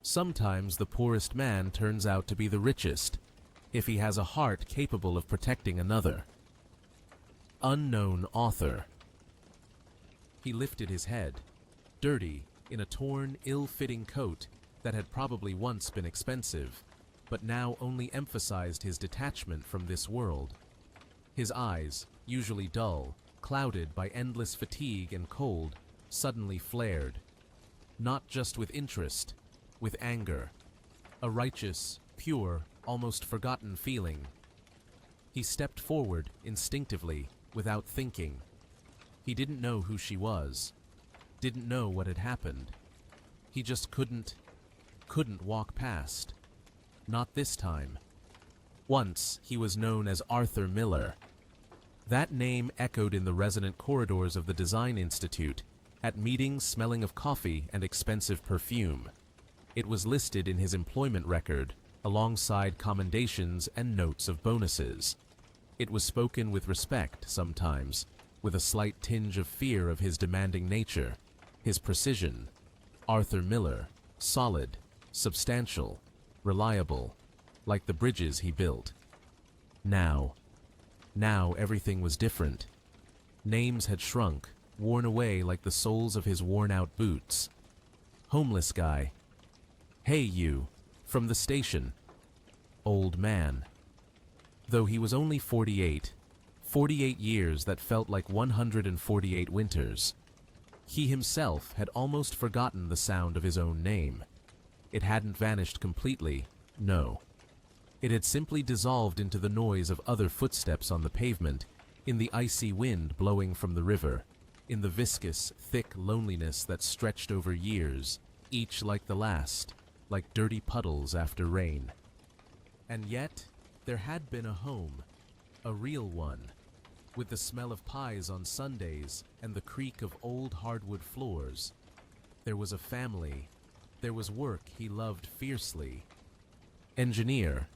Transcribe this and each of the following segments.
Sometimes the poorest man turns out to be the richest, if he has a heart capable of protecting another. Unknown author. He lifted his head, dirty, in a torn, ill-fitting coat that had probably once been expensive, but now only emphasized his detachment from this world. His eyes, usually dull, clouded by endless fatigue and cold, suddenly flared. Not just with interest, with anger. A righteous, pure, almost forgotten feeling. He stepped forward, instinctively, without thinking. He didn't know who she was, didn't know what had happened. He just couldn't walk past. Not this time. Once, he was known as Arthur Miller. That name echoed in the resonant corridors of the Design Institute, at meetings smelling of coffee and expensive perfume. It was listed in his employment record, alongside commendations and notes of bonuses. It was spoken with respect sometimes, with a slight tinge of fear of his demanding nature, his precision. Arthur Miller, solid, substantial, reliable, like the bridges he built. Now everything was different. Names had shrunk, worn away like the soles of his worn-out boots. Homeless guy. Hey you, from the station. Old man. Though he was only 48, 48 years that felt like 148 winters. He himself had almost forgotten the sound of his own name. It hadn't vanished completely, no. It had simply dissolved into the noise of other footsteps on the pavement, in the icy wind blowing from the river, in the viscous, thick loneliness that stretched over years, each like the last, like dirty puddles after rain. And yet, there had been a home, a real one, with the smell of pies on Sundays and the creak of old hardwood floors. There was a family. There was work he loved fiercely. Engineer.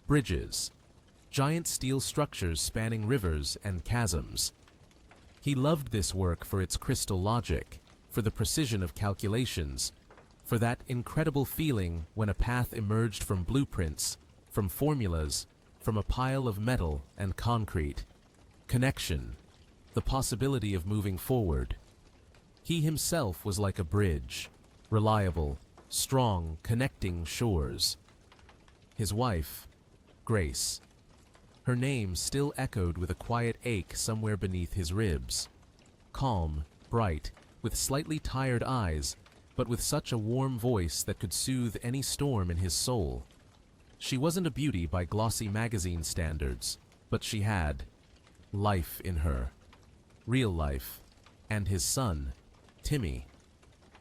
Bridges. Giant steel structures spanning rivers and chasms. He loved this work for its crystal logic, for the precision of calculations, for that incredible feeling when a path emerged from blueprints, from formulas, from a pile of metal and concrete. Connection, the possibility of moving forward. He himself was like a bridge, reliable, strong, connecting shores. His wife, Grace. Her name still echoed with a quiet ache somewhere beneath his ribs. Calm, bright, with slightly tired eyes, but with such a warm voice that could soothe any storm in his soul. She wasn't a beauty by glossy magazine standards, but she had life in her. Real life. And his son, Timmy.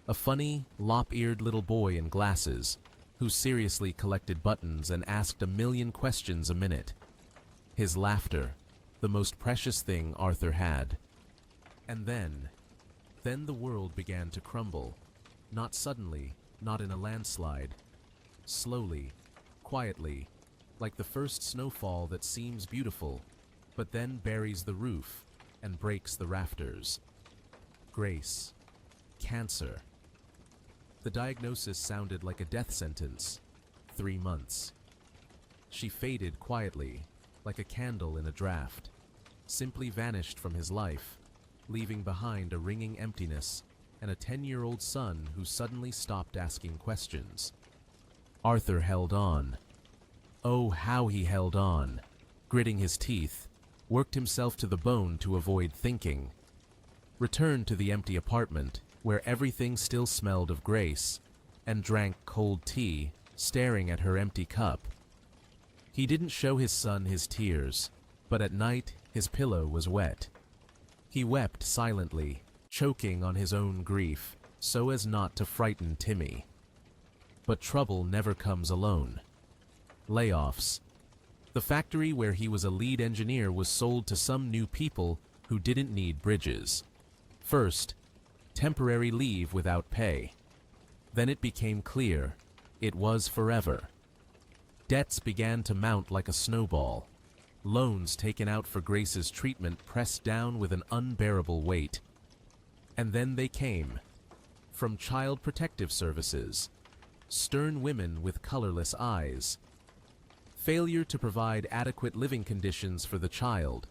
A funny, lop-eared little boy in glasses, who seriously collected buttons and asked a million questions a minute. His laughter, the most precious thing Arthur had. And then the world began to crumble. Not suddenly, not in a landslide. Slowly, quietly, like the first snowfall that seems beautiful, but then buries the roof and breaks the rafters. Grace. Cancer. The diagnosis sounded like a death sentence. 3 months. She faded quietly, like a candle in a draft, simply vanished from his life, leaving behind a ringing emptiness and a 10-year-old son who suddenly stopped asking questions. Arthur held on. Oh, how he held on, gritting his teeth, worked himself to the bone to avoid thinking. Returned to the empty apartment, where everything still smelled of Grace, and drank cold tea, staring at her empty cup. He didn't show his son his tears, but at night his pillow was wet. He wept silently, choking on his own grief, so as not to frighten Timmy. But trouble never comes alone. Layoffs. The factory where he was a lead engineer was sold to some new people who didn't need bridges. First, temporary leave without pay. Then it became clear, it was forever. Debts began to mount like a snowball. Loans taken out for Grace's treatment pressed down with an unbearable weight. And then they came. From Child Protective Services. stern women with colorless eyes, failure to provide adequate living conditions for the child.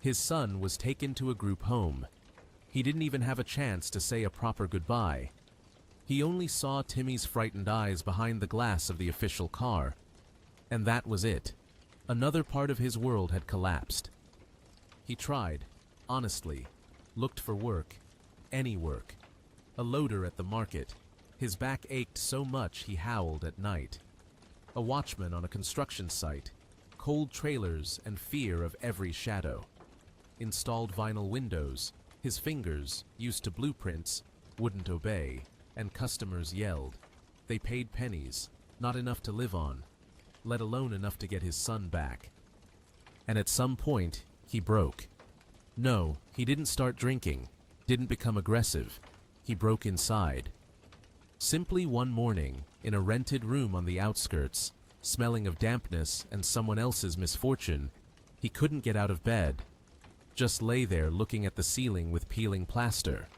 His son was taken to a group home. He didn't even have a chance to say a proper goodbye. He only saw Timmy's frightened eyes behind the glass of the official car. And that was it. Another part of his world had collapsed. He tried, honestly, looked for work, any work. A loader at the market. His back ached so much he howled at night. A watchman on a construction site. Cold trailers and fear of every shadow. Installed vinyl windows. His fingers, used to blueprints, wouldn't obey, and customers yelled. They paid pennies, not enough to live on, let alone enough to get his son back. And at some point, he broke. No, he didn't start drinking, didn't become aggressive. He broke inside. Simply one morning, in a rented room on the outskirts, smelling of dampness and someone else's misfortune, he couldn't get out of bed. Just lay there looking at the ceiling with peeling plaster,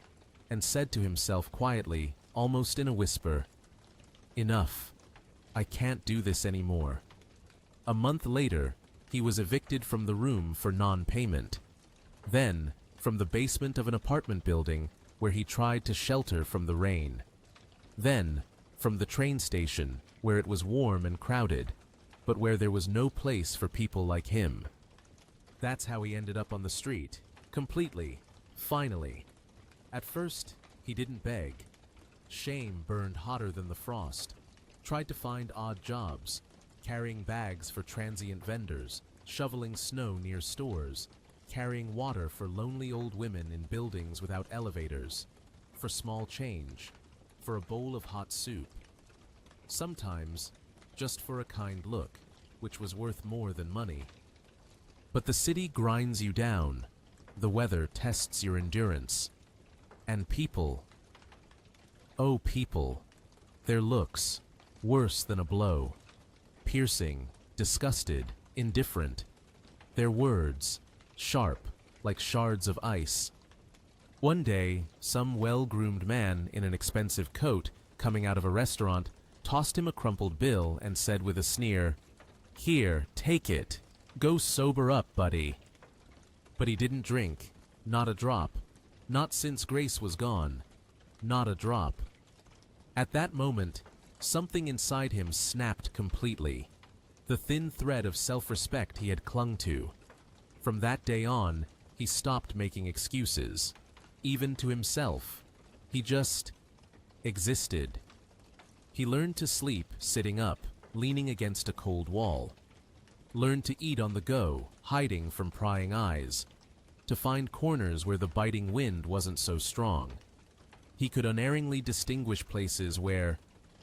and said to himself quietly, almost in a whisper, "Enough. I can't do this anymore." A month later, he was evicted from the room for non-payment. Then, from the basement of an apartment building where he tried to shelter from the rain. Then, from the train station where it was warm and crowded, but where there was no place for people like him. That's how he ended up on the street, completely, finally. At first, he didn't beg. Shame burned hotter than the frost. Tried to find odd jobs, carrying bags for transient vendors, shoveling snow near stores, carrying water for lonely old women in buildings without elevators, for small change, for a bowl of hot soup. Sometimes, just for a kind look, which was worth more than money. But the city grinds you down, the weather tests your endurance. And people, oh people, their looks, worse than a blow, piercing, disgusted, indifferent. Their words, sharp, like shards of ice. One day, some well-groomed man in an expensive coat, coming out of a restaurant, tossed him a crumpled bill and said with a sneer, "Here, take it. Go sober up, buddy." But he didn't drink, not a drop, not since Grace was gone, not a drop. At that moment, something inside him snapped completely. The thin thread of self-respect he had clung to. From that day on, he stopped making excuses, even to himself. He just existed. He learned to sleep sitting up, leaning against a cold wall. Learned to eat on the go, hiding from prying eyes. To find corners where the biting wind wasn't so strong. He could unerringly distinguish places where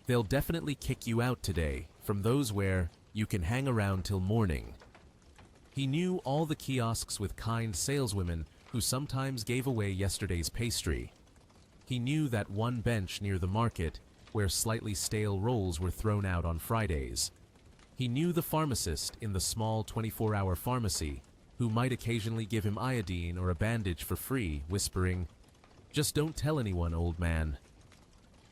they'll definitely kick you out today from those where you can hang around till morning. He knew all the kiosks with kind saleswomen who sometimes gave away yesterday's pastry. He knew that one bench near the market where slightly stale rolls were thrown out on Fridays. He knew the pharmacist in the small 24-hour pharmacy who might occasionally give him iodine or a bandage for free, whispering, "Just don't tell anyone, old man."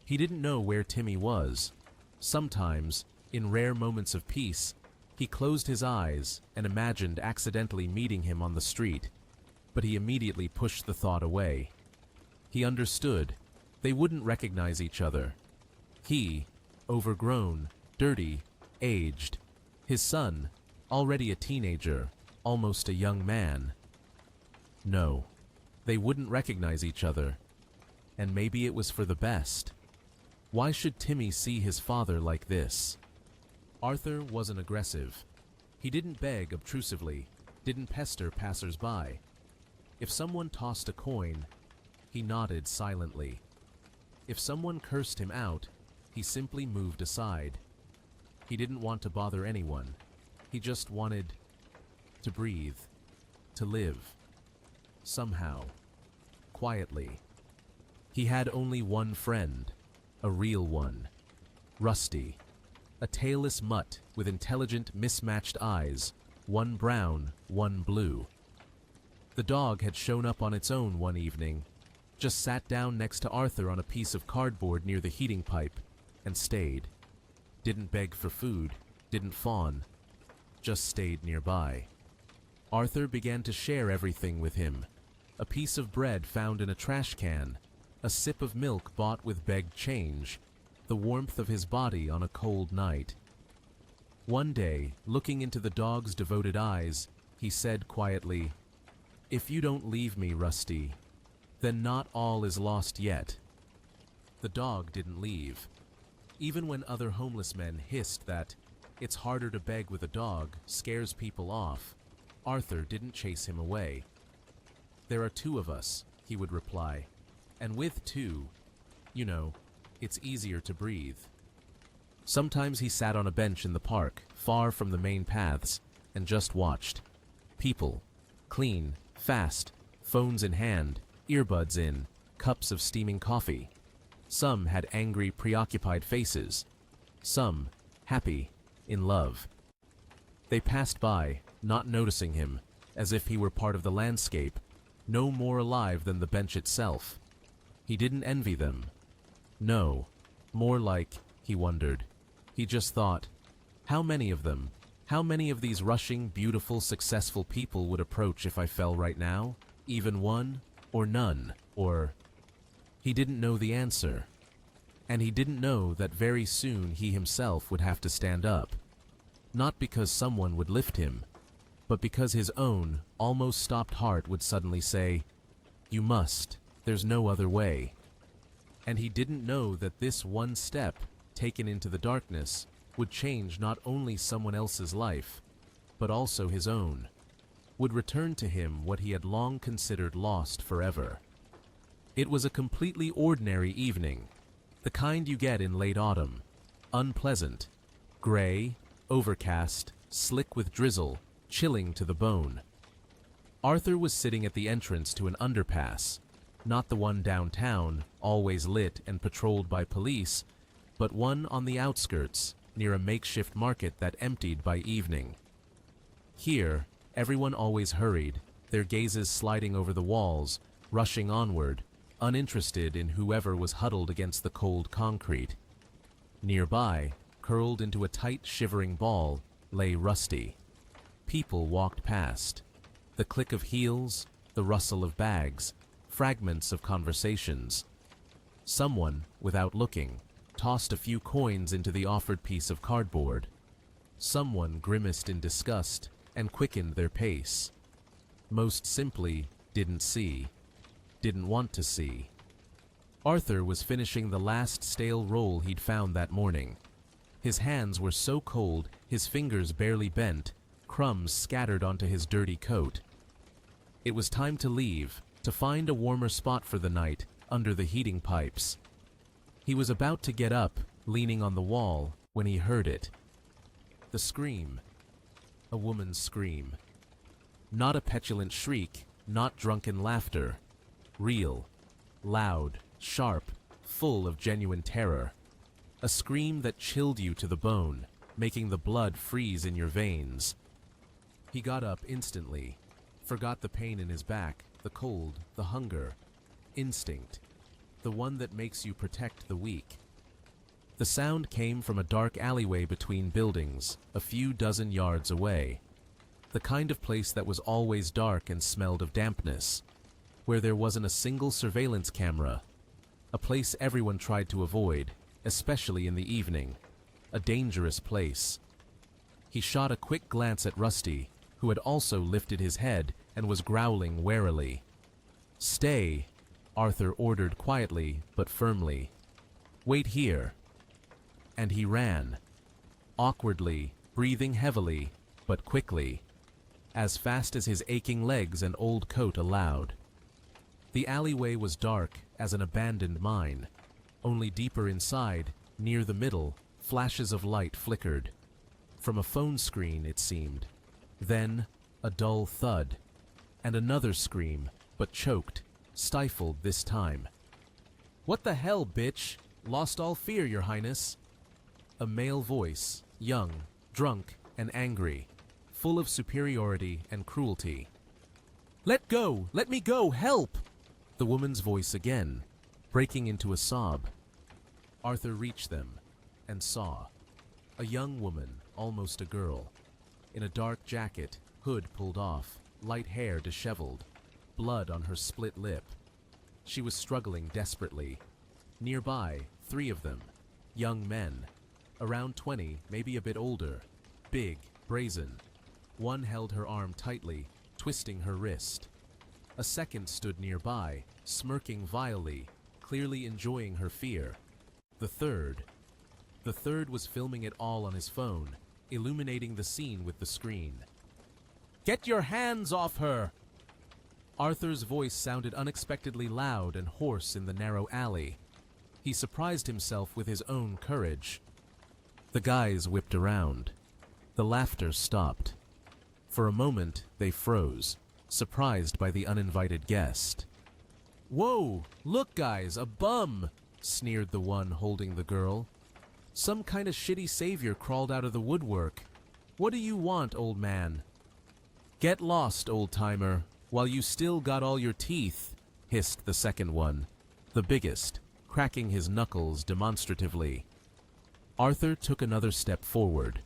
He didn't know where Timmy was. Sometimes, in rare moments of peace, he closed his eyes and imagined accidentally meeting him on the street, but he immediately pushed the thought away. He understood. They wouldn't recognize each other. He, overgrown, dirty, aged. His son, already a teenager, almost a young man. No, they wouldn't recognize each other. And maybe it was for the best. Why should Timmy see his father like this? Arthur wasn't aggressive. He didn't beg obtrusively, didn't pester passers-by. If someone tossed a coin, he nodded silently. If someone cursed him out, he simply moved aside. He didn't want to bother anyone. He just wanted to breathe, to live. Somehow. Quietly. He had only one friend, a real one. Rusty. A tailless mutt with intelligent, mismatched eyes, one brown, one blue. The dog had shown up on its own one evening, just sat down next to Arthur on a piece of cardboard near the heating pipe, and stayed. Didn't beg for food, didn't fawn, just stayed nearby. Arthur began to share everything with him. A piece of bread found in a trash can, a sip of milk bought with begged change, the warmth of his body on a cold night. One day, looking into the dog's devoted eyes, he said quietly, "If you don't leave me, Rusty, then not all is lost yet." The dog didn't leave. Even when other homeless men hissed that "it's harder to beg with a dog, scares people off," Arthur didn't chase him away. "There are two of us," he would reply, "and with two, it's easier to breathe." Sometimes he sat on a bench in the park, far from the main paths, and just watched. People, clean, fast, phones in hand, earbuds in, cups of steaming coffee. Some had angry, preoccupied faces. Some happy, in love. They passed by, not noticing him, as if he were part of the landscape, no more alive than the bench itself. He didn't envy them. No, more like, he wondered. He just thought, how many of them, how many of these rushing, beautiful, successful people would approach if I fell right now? Even one, or none, or... He didn't know the answer. And he didn't know that very soon he himself would have to stand up. Not because someone would lift him, but because his own, almost stopped heart would suddenly say, "You must, there's no other way." And he didn't know that this one step, taken into the darkness, would change not only someone else's life, but also his own, would return to him what he had long considered lost forever. It was a completely ordinary evening, the kind you get in late autumn, unpleasant, gray, overcast, slick with drizzle, chilling to the bone. Arthur was sitting at the entrance to an underpass, not the one downtown, always lit and patrolled by police, but one on the outskirts, near a makeshift market that emptied by evening. Here, everyone always hurried, their gazes sliding over the walls, rushing onward, uninterested in whoever was huddled against the cold concrete. Nearby, curled into a tight, shivering ball, lay Rusty. People walked past. The click of heels, the rustle of bags, fragments of conversations. Someone, without looking, tossed a few coins into the offered piece of cardboard. Someone grimaced in disgust and quickened their pace. Most simply, didn't see. Didn't want to see. Arthur was finishing the last stale roll he'd found that morning. His hands were so cold, his fingers barely bent, crumbs scattered onto his dirty coat. It was time to leave, to find a warmer spot for the night, under the heating pipes. He was about to get up, leaning on the wall, when he heard it. The scream. A woman's scream. Not a petulant shriek, not drunken laughter. Real, loud, sharp, full of genuine terror. A scream that chilled you to the bone, making the blood freeze in your veins. He got up instantly, forgot the pain in his back, the cold, the hunger. Instinct. The one that makes you protect the weak. The sound came from a dark alleyway between buildings, a few dozen yards away. The kind of place that was always dark and smelled of dampness, where there wasn't a single surveillance camera. A place everyone tried to avoid, especially in the evening. A dangerous place. He shot a quick glance at Rusty, who had also lifted his head and was growling warily. "Stay," Arthur ordered quietly but firmly. "Wait here." And he ran. Awkwardly, breathing heavily, but quickly. As fast as his aching legs and old coat allowed. The alleyway was dark as an abandoned mine. Only deeper inside, near the middle, flashes of light flickered. From a phone screen, it seemed. Then, a dull thud. And another scream, but choked, stifled this time. "What the hell, bitch? Lost all fear, Your Highness." A male voice, young, drunk, and angry, full of superiority and cruelty. "Let go! Let me go! Help!" The woman's voice again, breaking into a sob. Arthur reached them, and saw. A young woman, almost a girl, in a dark jacket, hood pulled off, light hair disheveled, blood on her split lip. She was struggling desperately. Nearby, 3 of them, young men, around 20, maybe a bit older, big, brazen. One held her arm tightly, twisting her wrist. A second stood nearby, smirking vilely, clearly enjoying her fear. The third was filming it all on his phone, illuminating the scene with the screen. "Get your hands off her!" Arthur's voice sounded unexpectedly loud and hoarse in the narrow alley. He surprised himself with his own courage. The guys whipped around. The laughter stopped. For a moment, they froze, surprised by the uninvited guest. "Whoa! Look, guys, a bum!" sneered the one holding the girl. "Some kind of shitty savior crawled out of the woodwork. What do you want, old man?" "Get lost, old-timer, while you still got all your teeth," hissed the second one, the biggest, cracking his knuckles demonstratively. Arthur took another step forward,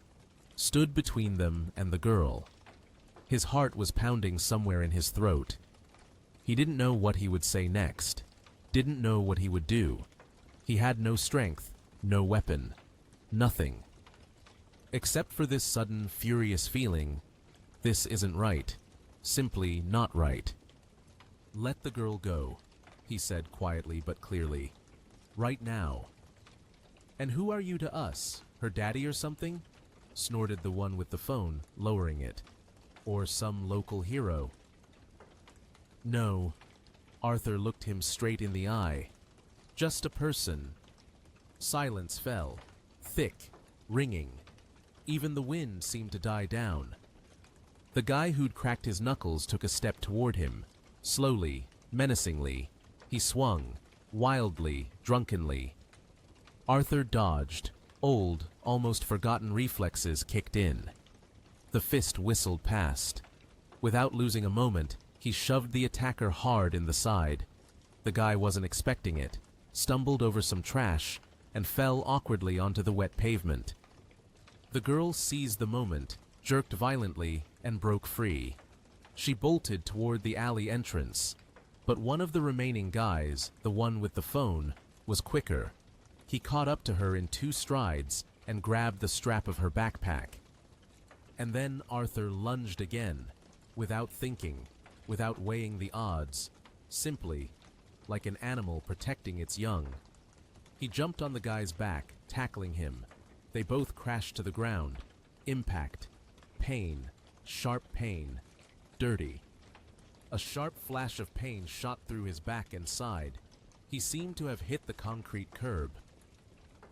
stood between them and the girl. His heart was pounding somewhere in his throat. He didn't know what he would say next, didn't know what he would do. He had no strength, no weapon, nothing. Except for this sudden, furious feeling, this isn't right, simply not right. "Let the girl go," he said quietly but clearly. "Right now." "And who are you to us? Her daddy or something?" snorted the one with the phone, lowering it. "Or some local hero?" "No." Arthur looked him straight in the eye. "Just a person." Silence fell, thick, ringing. Even the wind seemed to die down. The guy who'd cracked his knuckles took a step toward him. Slowly, menacingly, he swung, wildly, drunkenly. Arthur dodged. Old, almost forgotten reflexes kicked in. The fist whistled past. Without losing a moment, he shoved the attacker hard in the side. The guy wasn't expecting it, stumbled over some trash, and fell awkwardly onto the wet pavement. The girl seized the moment, jerked violently, and broke free. She bolted toward the alley entrance. But one of the remaining guys, the one with the phone, was quicker. He caught up to her in 2 strides and grabbed the strap of her backpack. And then Arthur lunged again, without thinking, without weighing the odds, simply, like an animal protecting its young. He jumped on the guy's back, tackling him. They both crashed to the ground. Impact. Pain. Sharp pain. Dirty. A sharp flash of pain shot through his back and side. He seemed to have hit the concrete curb.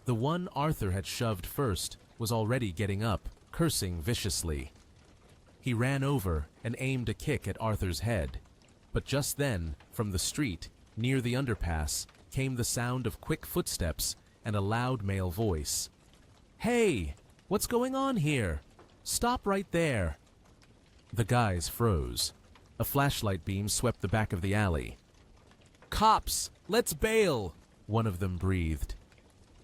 The one Arthur had shoved first was already getting up, cursing viciously. He ran over and aimed a kick at Arthur's head. But just then, from the street, near the underpass, came the sound of quick footsteps and a loud male voice. "Hey! What's going on here? Stop right there!" The guys froze. A flashlight beam swept the back of the alley. "Cops! Let's bail!" one of them breathed.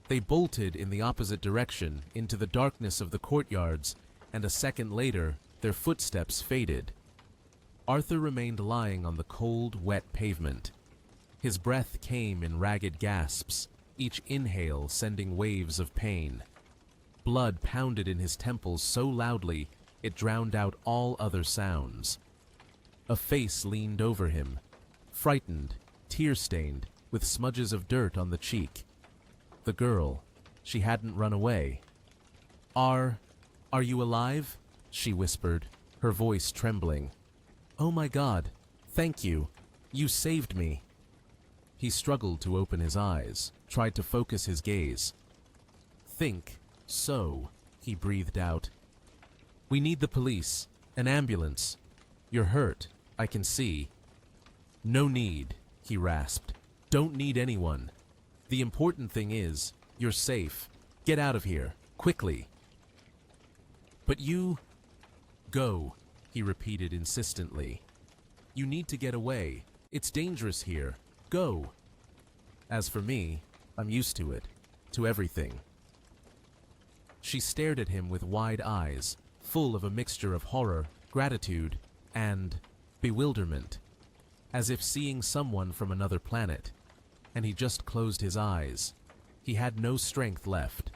They bolted in the opposite direction into the darkness of the courtyards, and a second later, their footsteps faded. Arthur remained lying on the cold, wet pavement. His breath came in ragged gasps, each inhale sending waves of pain. Blood pounded in his temples so loudly it drowned out all other sounds. A face leaned over him, frightened, tear-stained, with smudges of dirt on the cheek. The girl. She hadn't run away. Are you alive?" she whispered, her voice trembling. "Oh my God, thank you. You saved me." He struggled to open his eyes, tried to focus his gaze. "Think, so," he breathed out. "We need the police, an ambulance. You're hurt, I can see." "No need," he rasped. "Don't need anyone. The important thing is, you're safe. Get out of here, quickly." "But you—" "Go," he repeated insistently. "You need to get away. It's dangerous here. Go." As for me, I'm used to it, to everything. She stared at him with wide eyes, full of a mixture of horror, gratitude, and bewilderment, as if seeing someone from another planet. And he just closed his eyes. He had no strength left.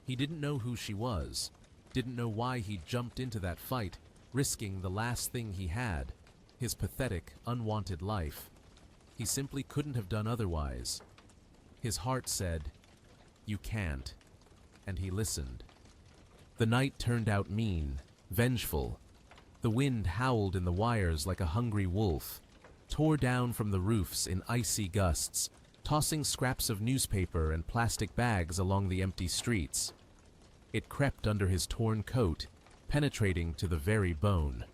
He didn't know who she was, didn't know why he jumped into that fight, risking the last thing he had, his pathetic, unwanted life. He simply couldn't have done otherwise. His heart said, "You can't," and he listened. The night turned out mean, vengeful. The wind howled in the wires like a hungry wolf, tore down from the roofs in icy gusts, tossing scraps of newspaper and plastic bags along the empty streets. It crept under his torn coat, penetrating to the very bone.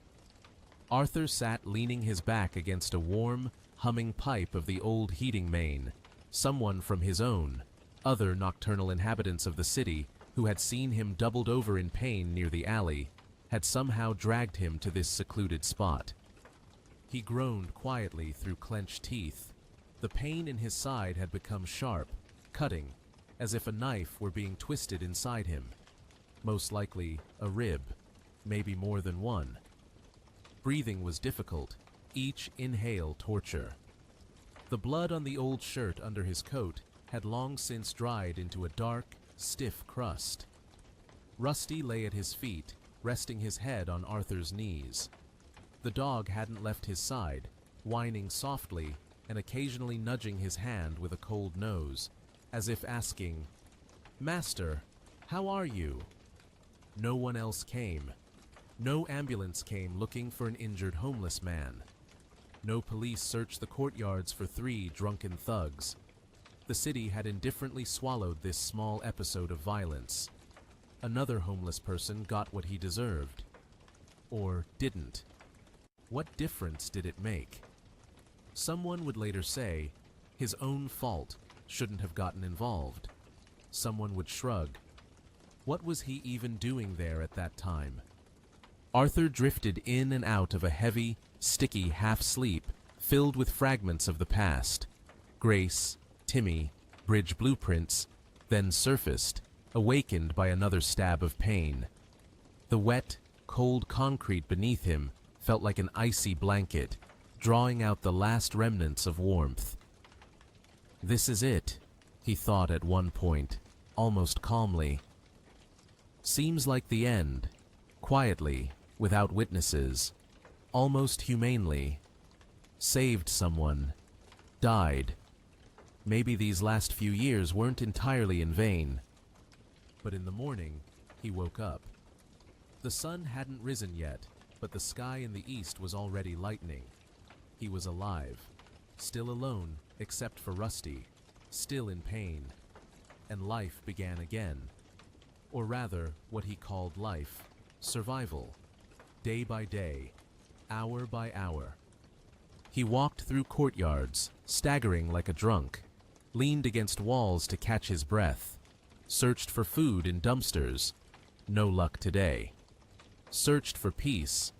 Arthur sat leaning his back against a warm, humming pipe of the old heating main. Someone from his own, other nocturnal inhabitants of the city who had seen him doubled over in pain near the alley, had somehow dragged him to this secluded spot. He groaned quietly through clenched teeth. The pain in his side had become sharp, cutting, as if a knife were being twisted inside him. Most likely a rib, maybe more than one. Breathing was difficult, each inhale torture. The blood on the old shirt under his coat had long since dried into a dark, stiff crust. Rusty lay at his feet, resting his head on Arthur's knees. The dog hadn't left his side, whining softly and occasionally nudging his hand with a cold nose, as if asking, "Master, how are you?" No one else came. No ambulance came looking for an injured homeless man. No police searched the courtyards for 3 drunken thugs. The city had indifferently swallowed this small episode of violence. Another homeless person got what he deserved. Or didn't. What difference did it make? Someone would later say, his own fault, shouldn't have gotten involved. Someone would shrug. What was he even doing there at that time? Arthur drifted in and out of a heavy, sticky half-sleep filled with fragments of the past. Grace, Timmy, bridge blueprints, then surfaced, awakened by another stab of pain. The wet, cold concrete beneath him felt like an icy blanket, drawing out the last remnants of warmth. This is it, he thought at one point, almost calmly. Seems like the end, quietly, without witnesses, almost humanely. Saved someone, died. Maybe these last few years weren't entirely in vain. But in the morning, he woke up. The sun hadn't risen yet, but the sky in the east was already lightening. He was alive, still alone except for Rusty, still in pain. And life began again. Or rather, what he called life, survival. Day by day, hour by hour. He walked through courtyards, staggering like a drunk, leaned against walls to catch his breath, searched for food in dumpsters. No luck today. Searched for peace,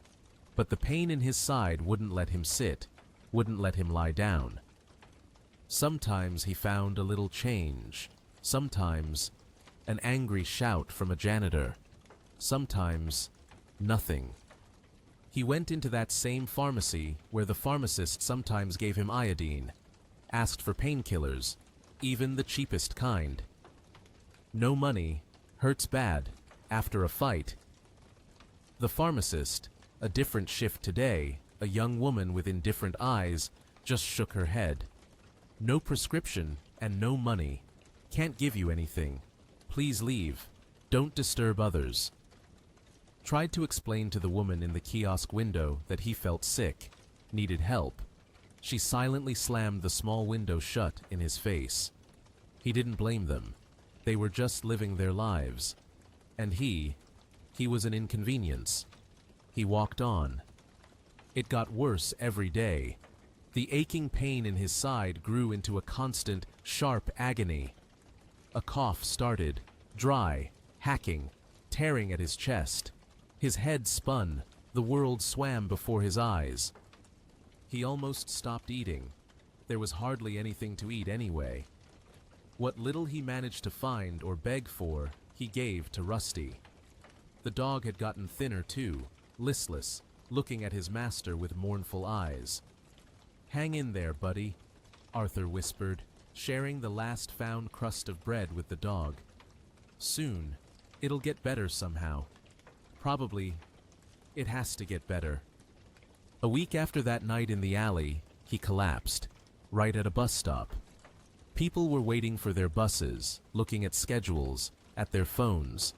but the pain in his side wouldn't let him sit, wouldn't let him lie down. Sometimes he found a little change, sometimes an angry shout from a janitor, sometimes nothing. He went into that same pharmacy where the pharmacist sometimes gave him iodine, asked for painkillers, even the cheapest kind. No money, hurts bad, after a fight. The pharmacist, a different shift today, a young woman with indifferent eyes, just shook her head. No prescription and no money. Can't give you anything. Please leave. Don't disturb others. Tried to explain to the woman in the kiosk window that he felt sick, needed help. She silently slammed the small window shut in his face. He didn't blame them. They were just living their lives. And he was an inconvenience. He walked on. It got worse every day. The aching pain in his side grew into a constant, sharp agony. A cough started, dry, hacking, tearing at his chest. His head spun, the world swam before his eyes. He almost stopped eating. There was hardly anything to eat anyway. What little he managed to find or beg for, he gave to Rusty. The dog had gotten thinner too, listless, looking at his master with mournful eyes. "Hang in there, buddy," Arthur whispered, sharing the last found crust of bread with the dog. "Soon, it'll get better somehow. Probably, it has to get better." A week after that night in the alley, he collapsed, right at a bus stop. People were waiting for their buses, looking at schedules, at their phones,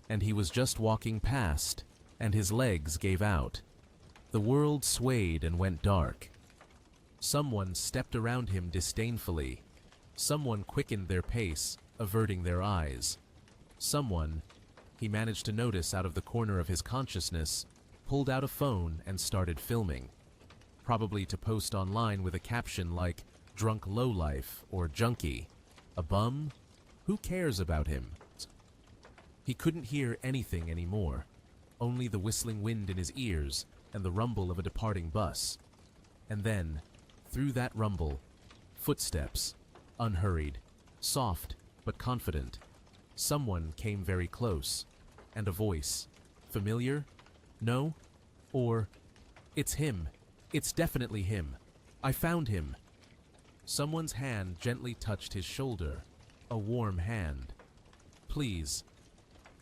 and he was just walking past, and his legs gave out. The world swayed and went dark. Someone stepped around him disdainfully. Someone quickened their pace, averting their eyes. Someone, he managed to notice out of the corner of his consciousness, pulled out a phone and started filming. Probably to post online with a caption like, "Drunk lowlife" or "Junkie." A bum? Who cares about him? He couldn't hear anything anymore, only the whistling wind in his ears and the rumble of a departing bus. And then, through that rumble, footsteps, unhurried, soft but confident. Someone came very close, and a voice. Familiar? No? Or, "It's him. It's definitely him. I found him." Someone's hand gently touched his shoulder, a warm hand. "Please,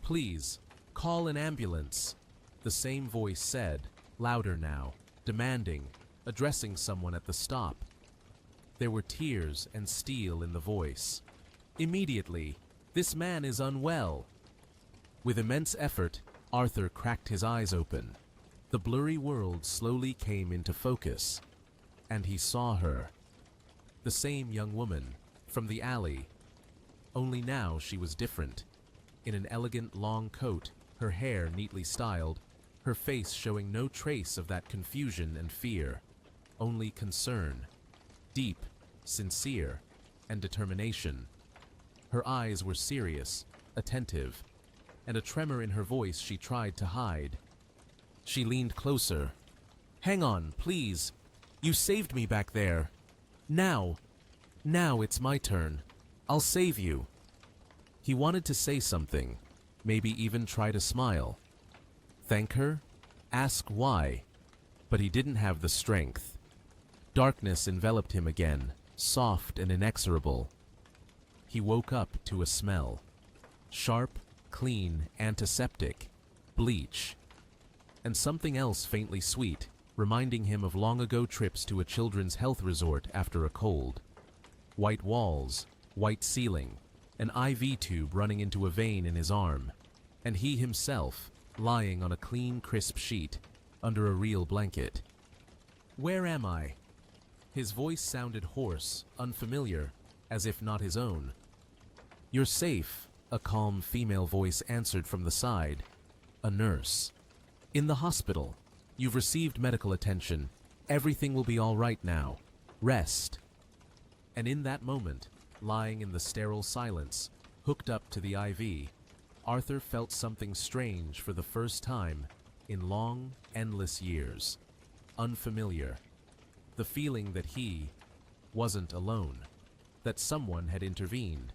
please, call an ambulance," the same voice said, louder now, demanding, addressing someone at the stop. There were tears and steel in the voice. "Immediately, this man is unwell." With immense effort, Arthur cracked his eyes open. The blurry world slowly came into focus, and he saw her. The same young woman, from the alley. Only now she was different. In an elegant long coat, her hair neatly styled, her face showing no trace of that confusion and fear, only concern, deep, sincere, and determination. Her eyes were serious, attentive, and a tremor in her voice she tried to hide. She leaned closer. "Hang on, please. You saved me back there. Now it's my turn. I'll save you." He wanted to say something, maybe even try to smile. Thank her? Ask why? But he didn't have the strength. Darkness enveloped him again, soft and inexorable. He woke up to a smell. Sharp, clean, antiseptic, bleach, and something else faintly sweet, reminding him of long-ago trips to a children's health resort after a cold. White walls, white ceiling, an IV tube running into a vein in his arm, and he himself lying on a clean, crisp sheet under a real blanket. "Where am I?" His voice sounded hoarse, unfamiliar, as if not his own. "You're safe," a calm female voice answered from the side. A nurse. "In the hospital. You've received medical attention. Everything will be all right now. Rest." And in that moment, lying in the sterile silence, hooked up to the IV, Arthur felt something strange for the first time in long, endless years. Unfamiliar. The feeling that he wasn't alone, that someone had intervened,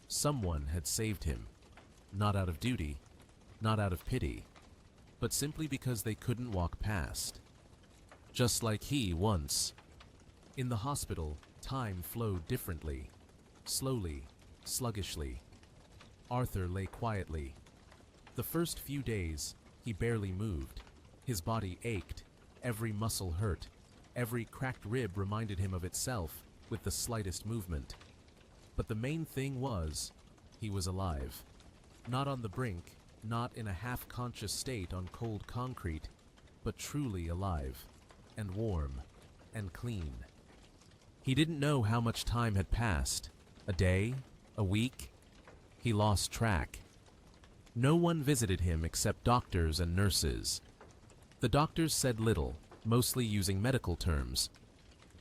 someone had saved him. Not out of duty, not out of pity, but simply because they couldn't walk past. Just like he once. In the hospital, time flowed differently. Slowly, sluggishly. Arthur lay quietly. The first few days, he barely moved. His body ached, every muscle hurt, every cracked rib reminded him of itself with the slightest movement. But the main thing was, he was alive. Not on the brink, not in a half-conscious state on cold concrete, but truly alive, and warm, and clean. He didn't know how much time had passed. A day? A week? He lost track. No one visited him except doctors and nurses. The doctors said little, mostly using medical terms.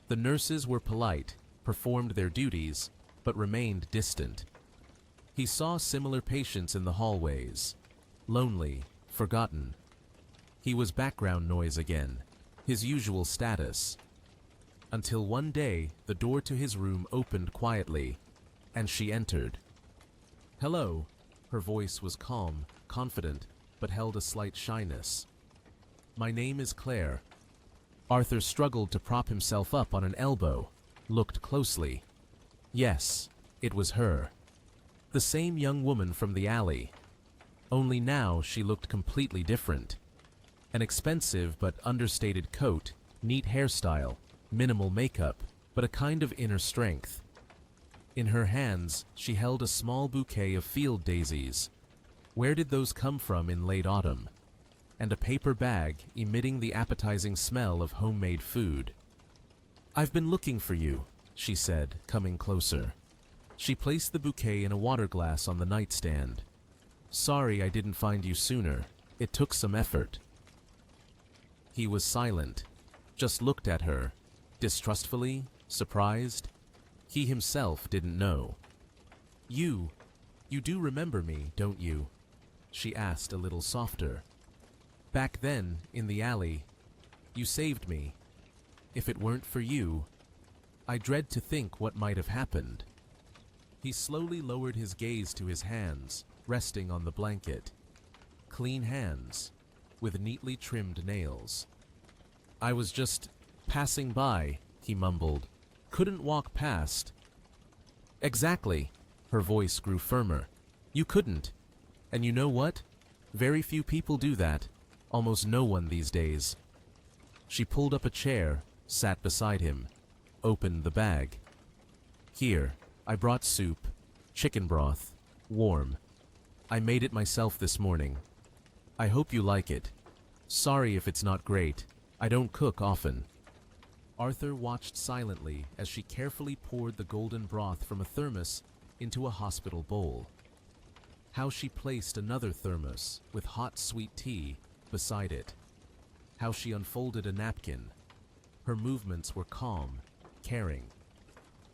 The nurses were polite, performed their duties, but remained distant. He saw similar patients in the hallways. Lonely, forgotten. He was background noise again, his usual status. Until one day, the door to his room opened quietly, and she entered. "Hello," Her voice was calm, confident, but held a slight shyness. "My name is Claire." Arthur struggled to prop himself up on an elbow, looked closely. Yes, it was her. The same young woman from the alley. Only now she looked completely different. An expensive but understated coat, neat hairstyle, minimal makeup, but a kind of inner strength. In her hands, she held a small bouquet of field daisies. Where did those come from in late autumn? And a paper bag emitting the appetizing smell of homemade food. "I've been looking for you," she said, coming closer. She placed the bouquet in a water glass on the nightstand. "Sorry I didn't find you sooner. It took some effort." He was silent, just looked at her, distrustfully, surprised. He himself didn't know. You do remember me, don't you?" she asked a little softer. "Back then, in the alley, you saved me. If it weren't for you, I dread to think what might have happened." He slowly lowered his gaze to his hands, resting on the blanket. Clean hands, with neatly trimmed nails. "I was just passing by," he mumbled. "Couldn't walk past." "Exactly." Her voice grew firmer. "You couldn't. And you know what? Very few people do that. Almost no one these days." She pulled up a chair, sat beside him, opened the bag. "Here, I brought soup, chicken broth, warm. I made it myself this morning. I hope you like it. Sorry if it's not great. I don't cook often." Arthur watched silently as she carefully poured the golden broth from a thermos into a hospital bowl. How she placed another thermos with hot sweet tea beside it. How she unfolded a napkin. Her movements were calm, caring.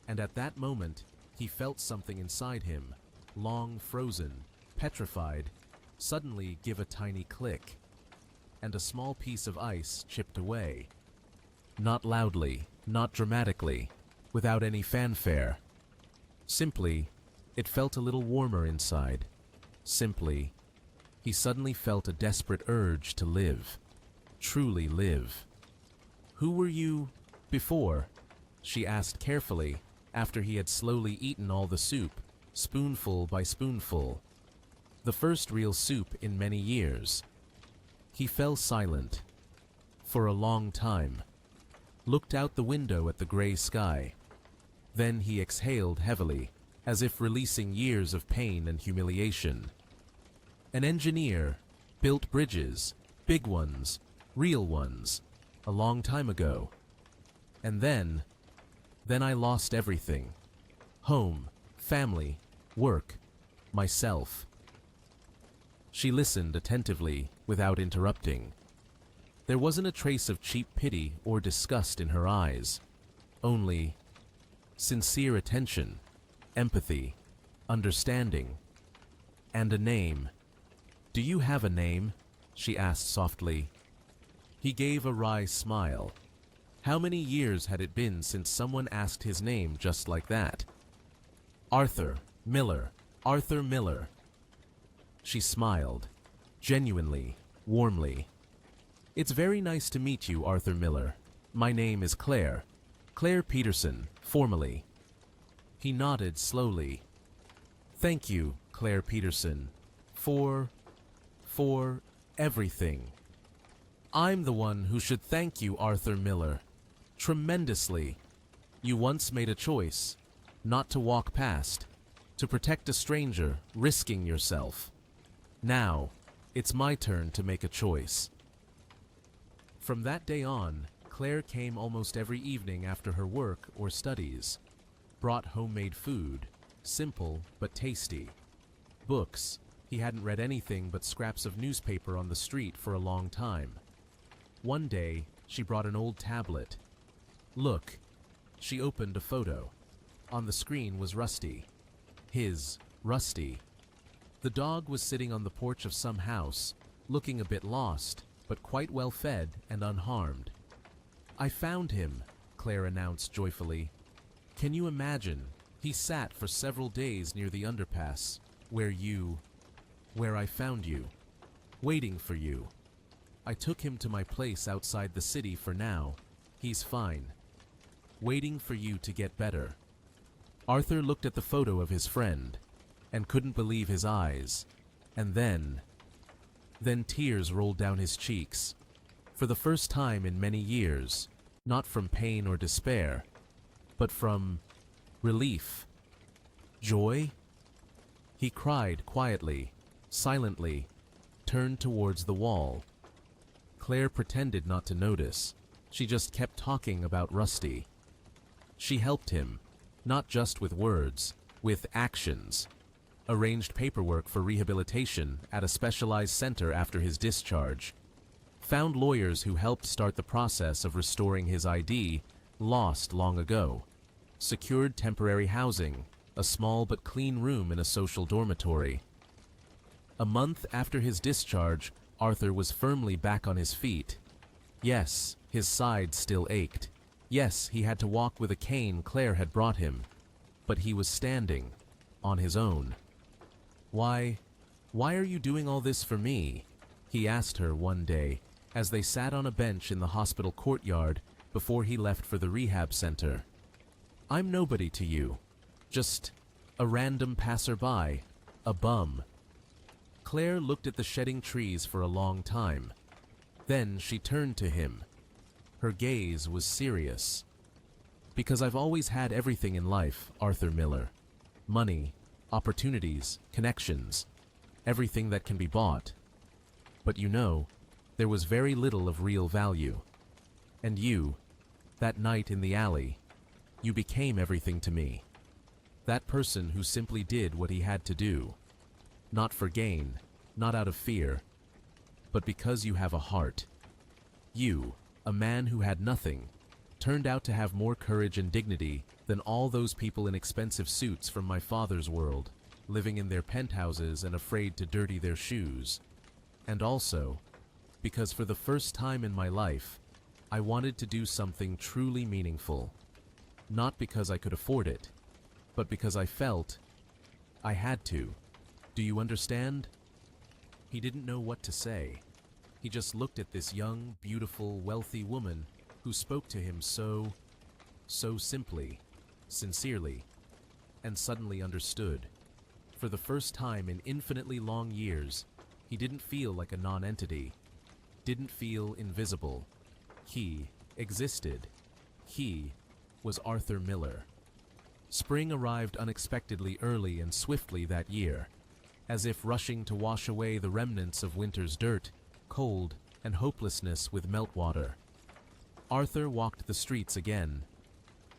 And at that moment, he felt something inside him, long frozen, petrified, suddenly give a tiny click. And a small piece of ice chipped away. Not loudly, not dramatically, without any fanfare. Simply, it felt a little warmer inside. Simply, he suddenly felt a desperate urge to live. Truly live. "Who were you before?" she asked carefully, after he had slowly eaten all the soup, spoonful by spoonful. The first real soup in many years. He fell silent. For a long time. Looked out the window at the gray sky. Then he exhaled heavily, as if releasing years of pain and humiliation. "An engineer, built bridges, big ones, real ones, a long time ago. And then I lost everything. Home, family, work, myself." She listened attentively, without interrupting. There wasn't a trace of cheap pity or disgust in her eyes. Only sincere attention, empathy, understanding, and a name. "Do you have a name?" she asked softly. He gave a wry smile. How many years had it been since someone asked his name just like that? "Arthur Miller, Arthur Miller." She smiled, genuinely, warmly. "It's very nice to meet you, Arthur Miller. My name is Claire. Claire Peterson, formally." He nodded slowly. "Thank you, Claire Peterson, for everything." "I'm the one who should thank you, Arthur Miller. Tremendously. You once made a choice, not to walk past, to protect a stranger, risking yourself. Now, it's my turn to make a choice." From that day on, Claire came almost every evening after her work or studies. Brought homemade food, simple but tasty. Books. He hadn't read anything but scraps of newspaper on the street for a long time. One day, she brought an old tablet. "Look." She opened a photo. On the screen was Rusty. His Rusty. The dog was sitting on the porch of some house, looking a bit lost, but quite well fed and unharmed. "I found him," Claire announced joyfully. "Can you imagine? He sat for several days near the underpass, where you Where I found you. Waiting for you. I took him to my place outside the city for now. He's fine. Waiting for you to get better. Arthur looked at the photo of his friend and couldn't believe his eyes. And then tears rolled down his cheeks. For the first time in many years, not from pain or despair, but from relief. Joy? He cried quietly, silently, turned towards the wall. Claire pretended not to notice. She just kept talking about Rusty. She helped him, not just with words, with actions. Arranged paperwork for rehabilitation at a specialized center after his discharge. Found lawyers who helped start the process of restoring his ID, lost long ago. Secured temporary housing, a small but clean room in a social dormitory. A month after his discharge, Arthur was firmly back on his feet. Yes, his side still ached. Yes, he had to walk with a cane Claire had brought him. But he was standing, on his own. Why are you doing all this for me? He asked her one day, as they sat on a bench in the hospital courtyard before he left for the rehab center. I'm nobody to you. Just a random passerby, a bum. Claire looked at the shedding trees for a long time. Then she turned to him. Her gaze was serious. Because I've always had everything in life, Arthur Miller. Money, opportunities, connections, everything that can be bought. But you know, there was very little of real value. And you, that night in the alley, you became everything to me. That person who simply did what he had to do. Not for gain, not out of fear, but because you have a heart. You, a man who had nothing, turned out to have more courage and dignity than all those people in expensive suits from my father's world, living in their penthouses and afraid to dirty their shoes. And also, because for the first time in my life, I wanted to do something truly meaningful. Not because I could afford it, but because I felt I had to. Do you understand? He didn't know what to say. He just looked at this young, beautiful, wealthy woman who spoke to him so simply, sincerely, and suddenly understood. For the first time in infinitely long years, he didn't feel like a non-entity, didn't feel invisible. He existed. He was Arthur Miller. Spring arrived unexpectedly early and swiftly that year, as if rushing to wash away the remnants of winter's dirt, cold, and hopelessness with meltwater. Arthur walked the streets again,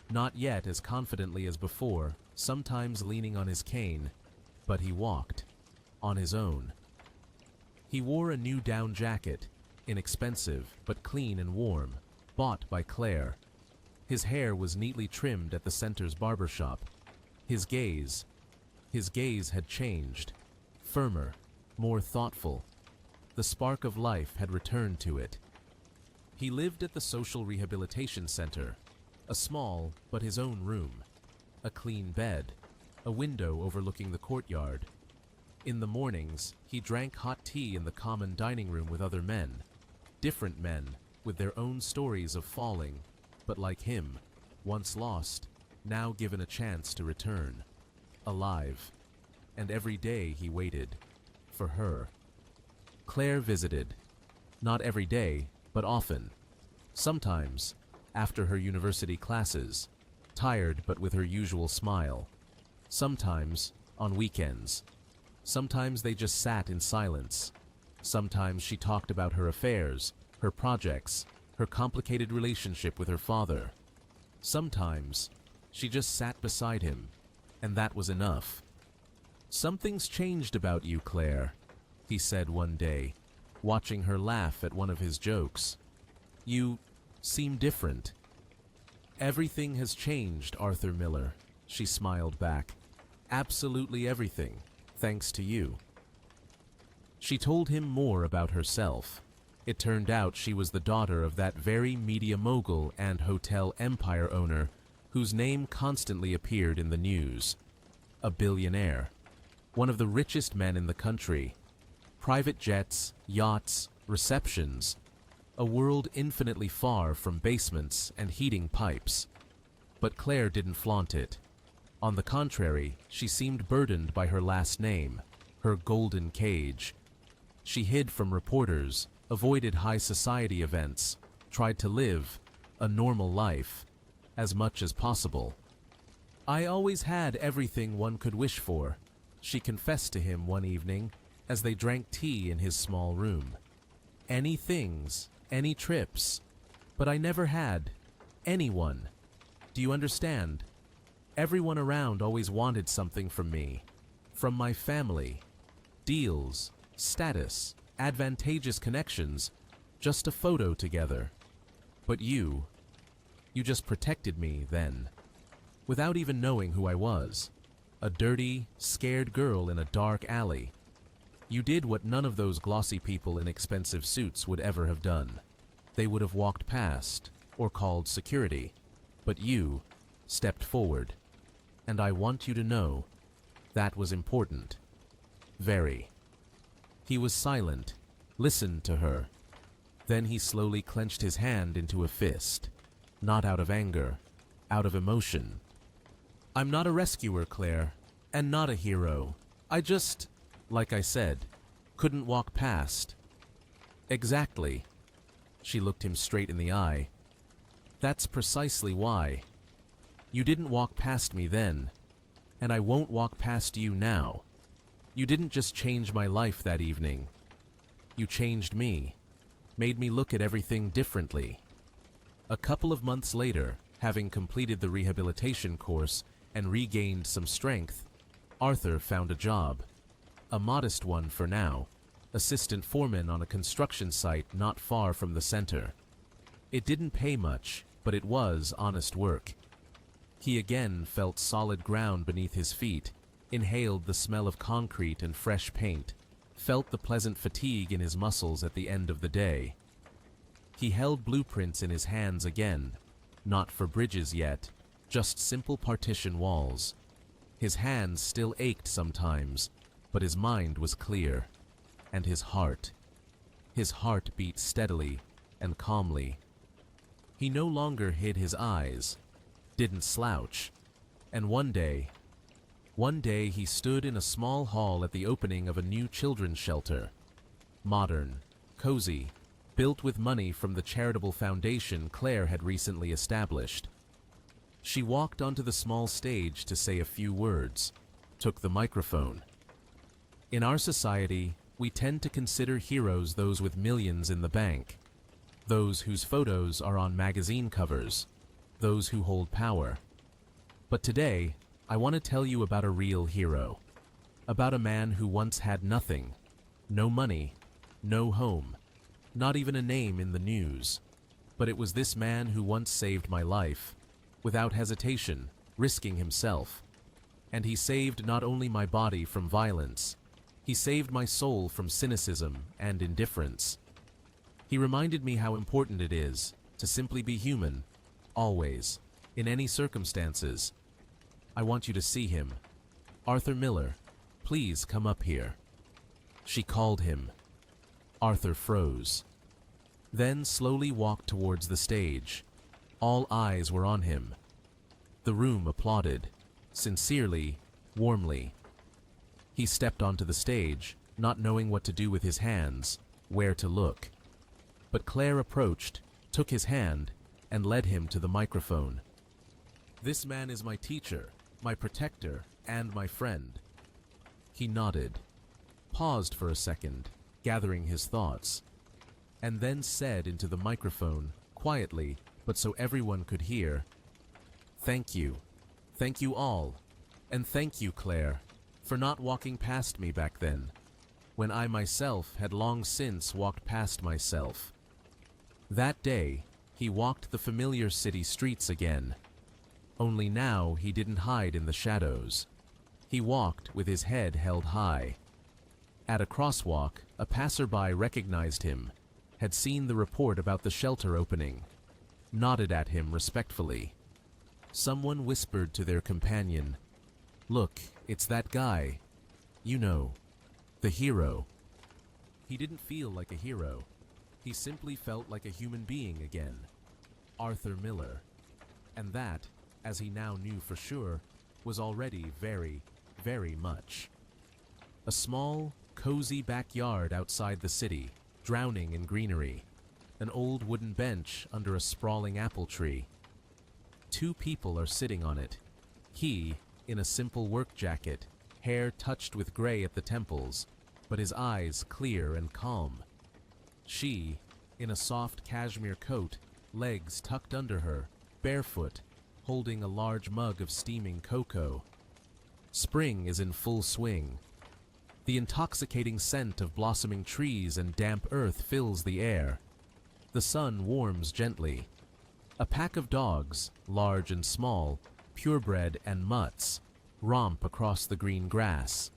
not yet as confidently as before, sometimes leaning on his cane, but he walked, on his own. He wore a new down jacket, inexpensive but clean and warm, bought by Claire. His hair was neatly trimmed at the center's barber shop. His gaze had changed, firmer, more thoughtful. The spark of life had returned to it. He lived at the Social Rehabilitation Center, a small but his own room, a clean bed, a window overlooking the courtyard. In the mornings, he drank hot tea in the common dining room with other men, different men with their own stories of falling, but like him, once lost, now given a chance to return, alive. And every day he waited, for her. Claire visited, not every day, but often. Sometimes, after her university classes, tired but with her usual smile. Sometimes, on weekends. Sometimes they just sat in silence. Sometimes she talked about her affairs, her projects, her complicated relationship with her father. Sometimes, she just sat beside him, and that was enough. "Something's changed about you, Claire," he said one day, watching her laugh at one of his jokes. "You seem different." "Everything has changed, Arthur Miller," she smiled back. "Absolutely everything, thanks to you." She told him more about herself. It turned out she was the daughter of that very media mogul and hotel empire owner whose name constantly appeared in the news. A billionaire. One of the richest men in the country, Private jets, yachts, receptions, a world infinitely far from basements and heating pipes. But Claire didn't flaunt it. On the contrary, she seemed burdened by her last name, her golden cage. She hid from reporters, avoided high society events, tried to live a normal life as much as possible. "I always had everything one could wish for," she confessed to him one evening as they drank tea in his small room. "Any things, any trips, but I never had anyone. Do you understand? Everyone around always wanted something from me, from my family. Deals, status, advantageous connections, just a photo together. But you just protected me then, without even knowing who I was. A dirty, scared girl in a dark alley. You did what none of those glossy people in expensive suits would ever have done. They would have walked past or called security. But you stepped forward. And I want you to know that was important. Very." He was silent, listened to her. Then he slowly clenched his hand into a fist. Not out of anger, out of emotion. "I'm not a rescuer, Claire, and not a hero. I just, like I said, couldn't walk past." "Exactly." She looked him straight in the eye. "That's precisely why. You didn't walk past me then, and I won't walk past you now. You didn't just change my life that evening. You changed me, made me look at everything differently." A couple of months later, having completed the rehabilitation course and regained some strength, Arthur found a job. A modest one for now, assistant foreman on a construction site not far from the center. It didn't pay much, but it was honest work. He again felt solid ground beneath his feet, inhaled the smell of concrete and fresh paint, felt the pleasant fatigue in his muscles at the end of the day. He held blueprints in his hands again, not for bridges yet, just simple partition walls. His hands still ached sometimes, but his mind was clear. And his heart beat steadily and calmly. He no longer hid his eyes, didn't slouch, and one day he stood in a small hall at the opening of a new children's shelter. Modern, cozy, built with money from the charitable foundation Claire had recently established. She walked onto the small stage to say a few words, took the microphone. In our society, we tend to consider heroes those with millions in the bank, those whose photos are on magazine covers, those who hold power. But today, I want to tell you about a real hero, about a man who once had nothing, no money, no home, not even a name in the news. But it was this man who once saved my life, without hesitation, risking himself. And he saved not only my body from violence, he saved my soul from cynicism and indifference. He reminded me how important it is to simply be human, always, in any circumstances. I want you to see him. Arthur Miller, please come up here. She called him. Arthur froze. Then slowly walked towards the stage. All eyes were on him. The room applauded, sincerely, warmly. He stepped onto the stage, not knowing what to do with his hands, where to look. But Claire approached, took his hand, and led him to the microphone. "This man is my teacher, my protector, and my friend." He nodded, paused for a second, gathering his thoughts, and then said into the microphone, quietly, but so everyone could hear, "Thank you all, and thank you, Claire, for not walking past me back then, when I myself had long since walked past myself." That day, he walked the familiar city streets again. Only now he didn't hide in the shadows. He walked with his head held high. At a crosswalk, a passerby recognized him, had seen the report about the shelter opening, nodded at him respectfully. Someone whispered to their companion, "Look, it's that guy. You know, the hero." He didn't feel like a hero. He simply felt like a human being again. Arthur Miller. And that, as he now knew for sure, was already very, very much. A small, cozy backyard outside the city, drowning in greenery. An old wooden bench under a sprawling apple tree. 2 people are sitting on it. He, in a simple work jacket, hair touched with gray at the temples, but his eyes clear and calm. She, in a soft cashmere coat, legs tucked under her, barefoot, holding a large mug of steaming cocoa. Spring is in full swing. The intoxicating scent of blossoming trees and damp earth fills the air. The sun warms gently. A pack of dogs, large and small, purebred and mutts, romp across the green grass.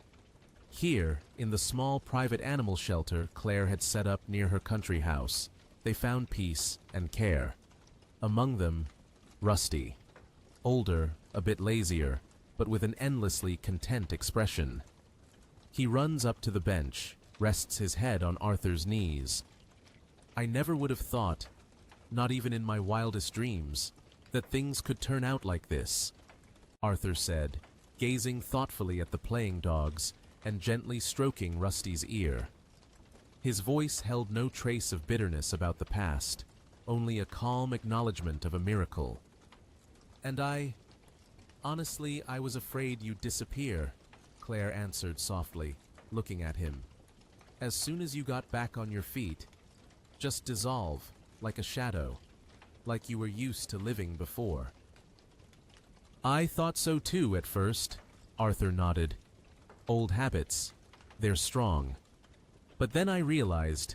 Here, in the small private animal shelter Claire had set up near her country house, they found peace and care. Among them, Rusty. Older, a bit lazier, but with an endlessly content expression. He runs up to the bench, rests his head on Arthur's knees. I never would have thought, not even in my wildest dreams, that things could turn out like this, Arthur said, gazing thoughtfully at the playing dogs and gently stroking Rusty's ear. His voice held no trace of bitterness about the past, only a calm acknowledgement of a miracle. And honestly, I was afraid you'd disappear, Claire answered softly, looking at him. As soon as you got back on your feet, just dissolve, like a shadow, like you were used to living before. I thought so too at first, Arthur nodded. Old habits, they're strong. But then I realized,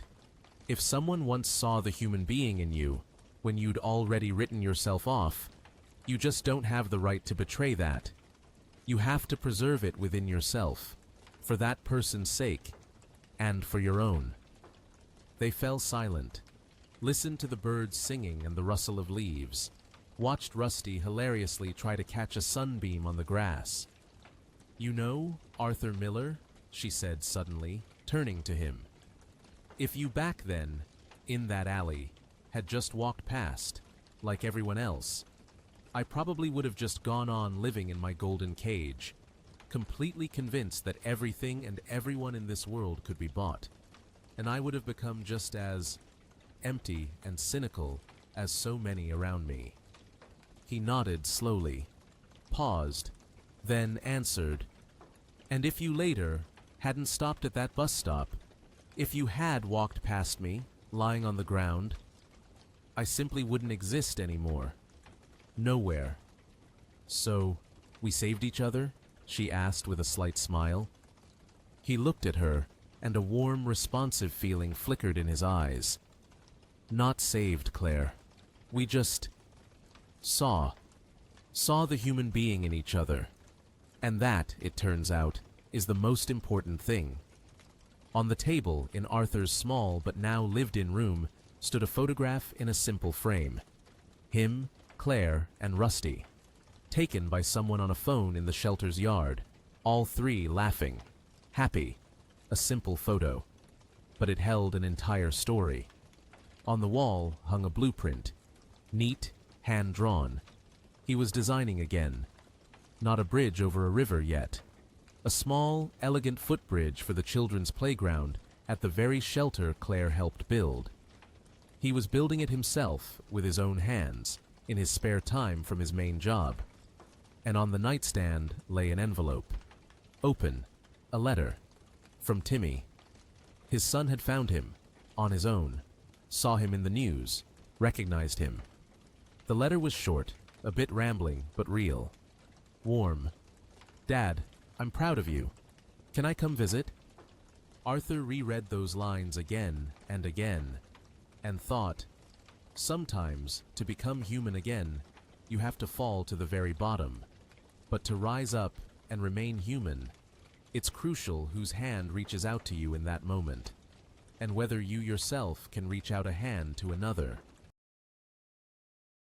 if someone once saw the human being in you, when you'd already written yourself off, you just don't have the right to betray that. You have to preserve it within yourself, for that person's sake, and for your own. They fell silent, listened to the birds singing and the rustle of leaves, watched Rusty hilariously try to catch a sunbeam on the grass. You know, Arthur Miller, she said suddenly, turning to him. If you back then, in that alley, had just walked past, like everyone else, I probably would have just gone on living in my golden cage, completely convinced that everything and everyone in this world could be bought, and I would have become just as empty and cynical as so many around me. He nodded slowly, paused, then answered, and if you later hadn't stopped at that bus stop, if you had walked past me, lying on the ground, I simply wouldn't exist anymore. Nowhere. So, we saved each other? She asked with a slight smile. He looked at her, and a warm, responsive feeling flickered in his eyes. Not saved, Claire. We just saw the human being in each other. And that, it turns out, is the most important thing. On the table, in Arthur's small but now lived-in room, stood a photograph in a simple frame. Him, Claire, and Rusty, taken by someone on a phone in the shelter's yard, all 3 laughing, happy. A simple photo, but it held an entire story. On the wall hung a blueprint, neat, hand-drawn. He was designing again. Not a bridge over a river yet. A small, elegant footbridge for the children's playground at the very shelter Claire helped build. He was building it himself with his own hands, in his spare time from his main job. And on the nightstand lay an envelope. Open, a letter. From Timmy. His son had found him, on his own, saw him in the news, recognized him. The letter was short, a bit rambling, but real. Warm. Dad, I'm proud of you. Can I come visit? Arthur reread those lines again and again, and thought, sometimes, to become human again, you have to fall to the very bottom. But to rise up and remain human, it's crucial whose hand reaches out to you in that moment, and whether you yourself can reach out a hand to another.